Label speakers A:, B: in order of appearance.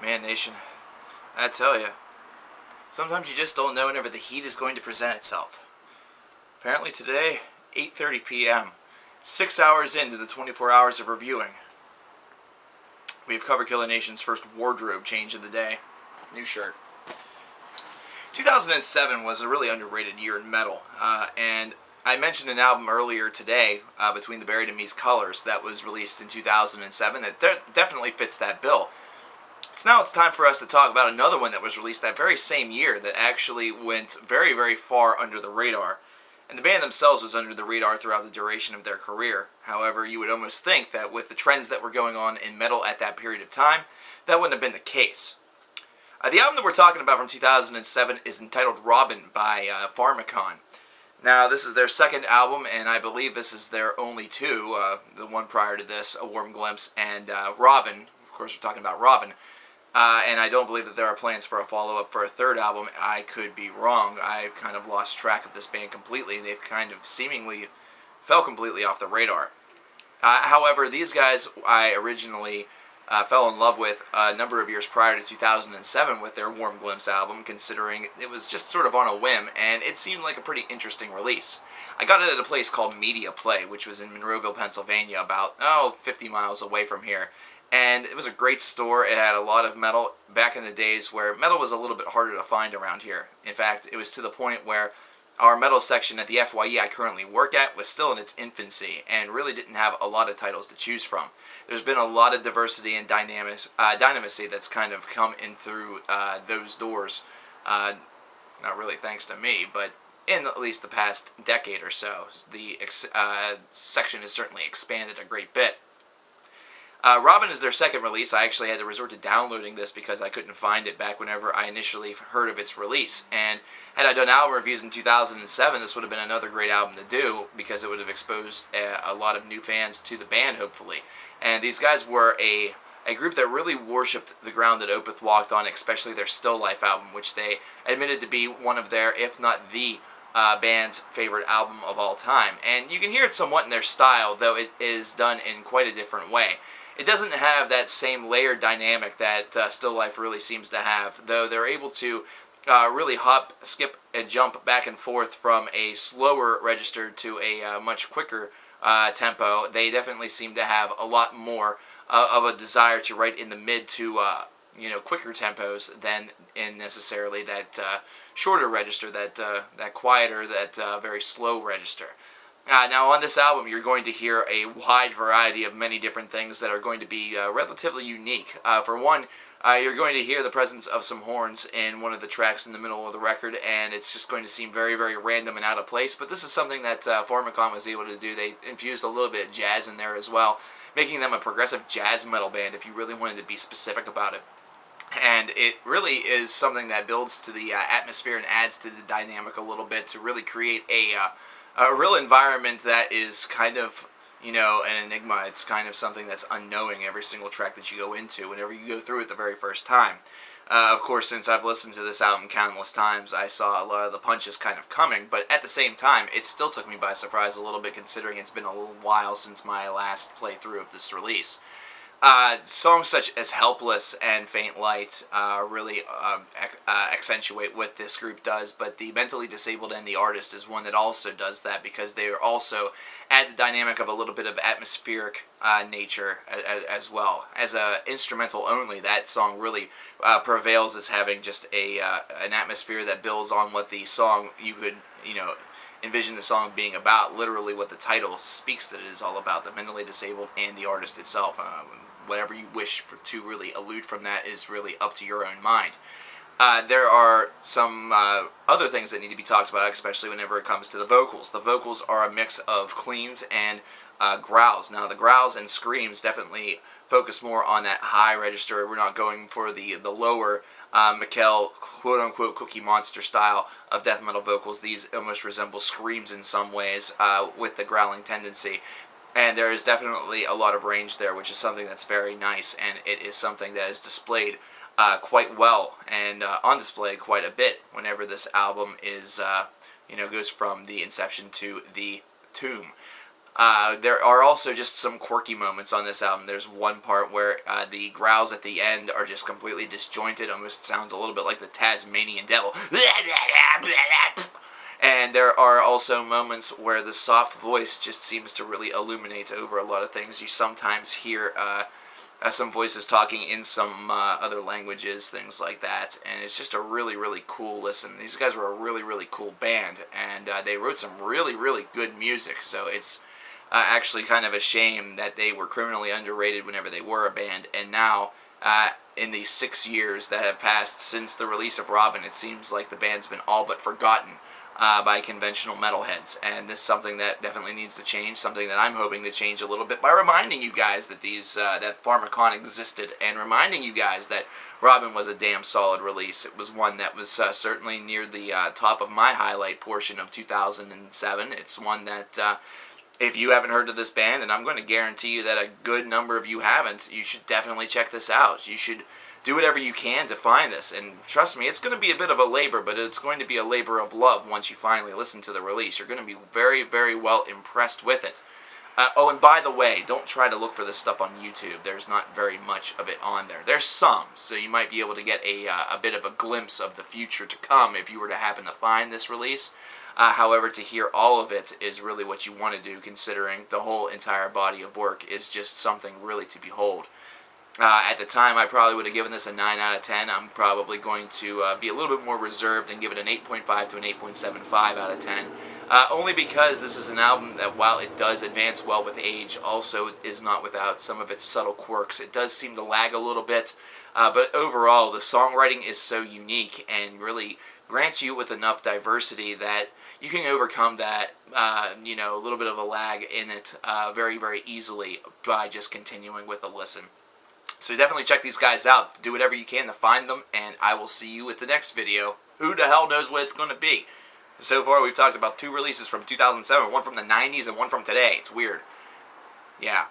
A: Man, Nation, I tell you, sometimes you just don't know whenever the heat is going to present itself. Apparently today, 8:30 p.m., 6 hours into the 24 hours of reviewing, we have Coverkiller Nation's first wardrobe change of the day. New shirt. 2007 was a really underrated year in metal, and I mentioned an album earlier today, Between the Buried and Me's Colors, that was released in 2007 that definitely fits that bill. So now it's time for us to talk about another one that was released that very same year that actually went very, very far under the radar. And the band themselves was under the radar throughout the duration of their career. However, you would almost think that with the trends that were going on in metal at that period of time, that wouldn't have been the case. The album that we're talking about from 2007 is entitled Robin by Farmakon. Now, this is their second album, and I believe this is their only two. The one prior to this, A Warm Glimpse, and Robin. Of course, we're talking about Robin. And I don't believe that there are plans for a follow-up for a third album. I could be wrong. I've kind of lost track of this band completely, and they've kind of seemingly fell completely off the radar. However, these guys I originally fell in love with a number of years prior to 2007 with their Warm Glimpse album, considering it was just sort of on a whim, and it seemed like a pretty interesting release. I got it at a place called Media Play, which was in Monroeville, Pennsylvania, about 50 miles away from here. And it was a great store. It had a lot of metal back in the days where metal was a little bit harder to find around here. In fact, it was to the point where our metal section at the FYE I currently work at was still in its infancy and really didn't have a lot of titles to choose from. There's been a lot of diversity and dynamisy that's kind of come in through those doors. Not really thanks to me, but in at least the past decade or so. The section has certainly expanded a great bit. Robin is their second release. I actually had to resort to downloading this because I couldn't find it back whenever I initially heard of its release. And had I done album reviews in 2007, this would have been another great album to do because it would have exposed a lot of new fans to the band, hopefully. And these guys were a group that really worshipped the ground that Opeth walked on, especially their Still Life album, which they admitted to be one of their, if not the, band's favorite album of all time. And you can hear it somewhat in their style, though it is done in quite a different way. It doesn't have that same layered dynamic that Still Life really seems to have, though they're able to really hop, skip, and jump back and forth from a slower register to a much quicker tempo. They definitely seem to have a lot more of a desire to write in the mid to quicker tempos than in necessarily that shorter register, that quieter, that very slow register. Now on this album you're going to hear a wide variety of many different things that are going to be relatively unique. For one, you're going to hear the presence of some horns in one of the tracks in the middle of the record, and it's just going to seem very, very random and out of place, but this is something that Farmakon was able to do. They infused a little bit of jazz in there as well, making them a progressive jazz metal band if you really wanted to be specific about it. And it really is something that builds to the atmosphere and adds to the dynamic a little bit to really create a real environment that is kind of, an enigma. It's kind of something that's unknowing every single track that you go into whenever you go through it the very first time. Of course, since I've listened to this album countless times, I saw a lot of the punches kind of coming, but at the same time, it still took me by surprise a little bit considering it's been a little while since my last playthrough of this release. Songs such as Helpless and Faint Light really accentuate what this group does, but the Mentally Disabled and the Artist is one that also does that because they also add the dynamic of a little bit of atmospheric nature as well. As an instrumental only, that song really prevails as having just an atmosphere that builds on what the song you could, envision the song being about, literally what the title speaks that it is all about, the mentally disabled and the artist itself. Whatever you wish to really allude from that is really up to your own mind. There are some other things that need to be talked about, especially whenever it comes to the vocals. The vocals are a mix of cleans and growls. Now, the growls and screams definitely focus more on that high register. We're not going for the lower Mikkel, quote-unquote, Cookie Monster style of death metal vocals. These almost resemble screams in some ways with the growling tendency. And there is definitely a lot of range there, which is something that's very nice, and it is something that is displayed quite well and on display quite a bit whenever this album is, goes from the inception to the tomb. There are also just some quirky moments on this album. There's one part where the growls at the end are just completely disjointed, almost sounds a little bit like the Tasmanian devil. And there are also moments where the soft voice just seems to really illuminate over a lot of things. You sometimes hear some voices talking in some other languages, things like that, and it's just a really, really cool listen. These guys were a really, really cool band, and they wrote some really, really good music, so it's actually kind of a shame that they were criminally underrated whenever they were a band, and now, in the 6 years that have passed since the release of Robin, it seems like the band's been all but forgotten by conventional metalheads, and this is something that definitely needs to change, something that I'm hoping to change a little bit by reminding you guys that that Farmakon existed, and reminding you guys that Robin was a damn solid release. It was one that was certainly near the top of my highlight portion of 2007. It's one that, if you haven't heard of this band, and I'm going to guarantee you that a good number of you haven't, you should definitely check this out. You should do whatever you can to find this, and trust me, it's going to be a bit of a labor, but it's going to be a labor of love once you finally listen to the release. You're going to be very, very well impressed with it. Oh, and by the way, don't try to look for this stuff on YouTube. There's not very much of it on there. There's some, so you might be able to get a bit of a glimpse of the future to come if you were to happen to find this release. However, to hear all of it is really what you want to do, considering the whole entire body of work is just something really to behold. At the time, I probably would have given this a 9 out of 10. I'm probably going to be a little bit more reserved and give it an 8.5 to an 8.75 out of 10. Only because this is an album that, while it does advance well with age, also is not without some of its subtle quirks. It does seem to lag a little bit, but overall, the songwriting is so unique and really grants you with enough diversity that you can overcome that, a little bit of a lag in it very, very easily by just continuing with a listen. So definitely check these guys out. Do whatever you can to find them, and I will see you with the next video. Who the hell knows what it's going to be? So far, we've talked about 2 releases from 2007, one from the 90s and one from today. It's weird. Yeah.